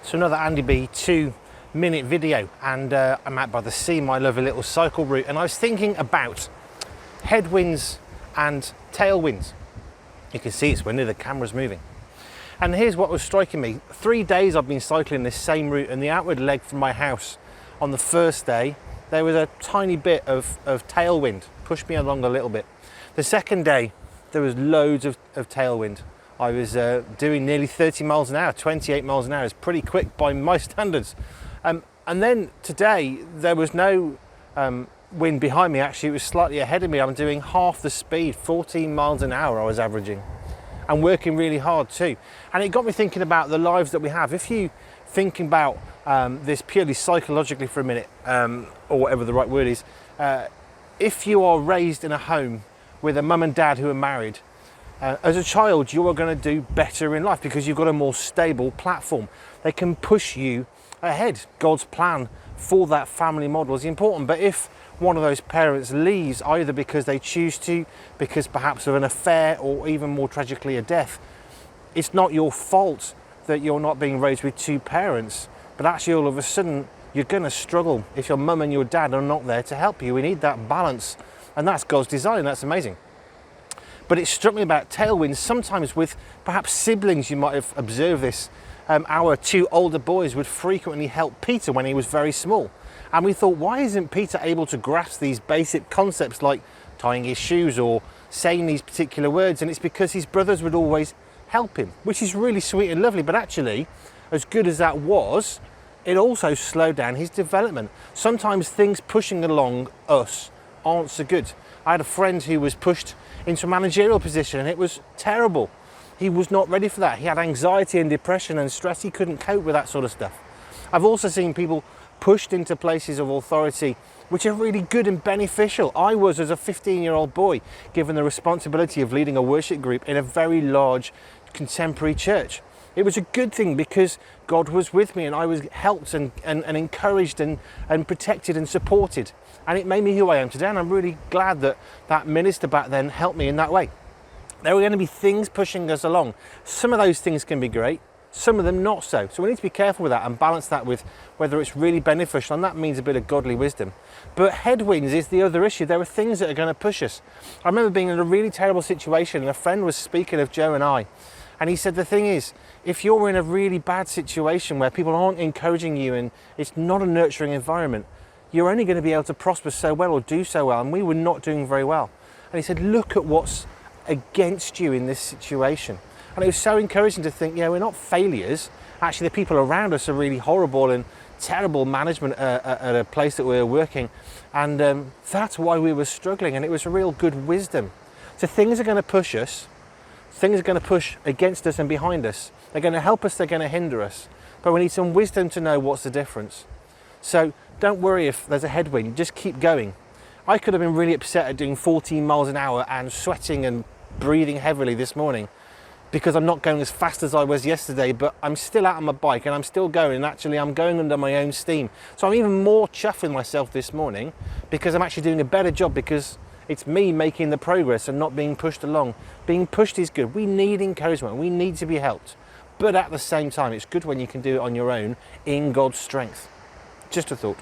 So another Andy B 2-minute video, and I'm out by the sea, my lovely little cycle route, and I was thinking about headwinds and tailwinds. You can see it's windy, the camera's moving. And here's what was striking me. 3 days I've been cycling this same route, and the outward leg from my house on the first day, there was a tiny bit of tailwind, pushed me along a little bit. The second day, there was loads of tailwind. I was doing nearly 30 miles an hour, 28 miles an hour. It's pretty quick by my standards. And then today, there was no wind behind me. Actually, it was slightly ahead of me. I'm doing half the speed, 14 miles an hour I was averaging, and working really hard too. And it got me thinking about the lives that we have. If you think about this purely psychologically for a minute, or whatever the right word is, if you are raised in a home with a mum and dad who are married, as a child, you are going to do better in life because you've got a more stable platform. They can push you ahead. God's plan for that family model is important. But if one of those parents leaves, either because they choose to, because perhaps of an affair, or even more tragically a death, it's not your fault that you're not being raised with two parents, but actually all of a sudden you're going to struggle if your mum and your dad are not there to help you. We need that balance, and that's God's design. That's amazing. But it struck me about tailwinds. Sometimes with perhaps siblings, you might have observed this. Our two older boys would frequently help Peter when he was very small. And we thought, why isn't Peter able to grasp these basic concepts like tying his shoes or saying these particular words? And it's because his brothers would always help him, which is really sweet and lovely. But actually, as good as that was, it also slowed down his development. Sometimes things pushing along us aren't so good. I had a friend who was pushed into a managerial position, and it was terrible. He was not ready for that. He had anxiety and depression and stress. He couldn't cope with that sort of stuff. I've also seen people pushed into places of authority which are really good and beneficial. I was, as a 15-year-old boy, given the responsibility of leading a worship group in a very large contemporary church. It was a good thing because God was with me, and I was helped and encouraged and protected and supported. And it made me who I am today, and I'm really glad that that minister back then helped me in that way. There are going to be things pushing us along. Some of those things can be great, some of them not so. So we need to be careful with that and balance that with whether it's really beneficial, and that means a bit of godly wisdom. But headwinds is the other issue. There are things that are going to push us. I remember being in a really terrible situation, and a friend was speaking of Joe and I, and he said, the thing is, if you're in a really bad situation where people aren't encouraging you and it's not a nurturing environment, you're only going to be able to prosper so well or do so well. And we were not doing very well. And he said, look at what's against you in this situation. And it was so encouraging to think, we're not failures. Actually, the people around us are really horrible and terrible management at a place that we were working. And that's why we were struggling. And it was a real good wisdom. So things are going to push us. Things are going to push against us and behind us. They're going to help us, they're going to hinder us. But we need some wisdom to know what's the difference. So don't worry if there's a headwind, just keep going. I could have been really upset at doing 14 miles an hour and sweating and breathing heavily this morning because I'm not going as fast as I was yesterday, but I'm still out on my bike and I'm still going, and actually I'm going under my own steam. So I'm even more chuffed with myself this morning because I'm actually doing a better job because it's me making the progress and not being pushed along. Being pushed is good. We need encouragement. We need to be helped. But at the same time, it's good when you can do it on your own in God's strength. Just a thought.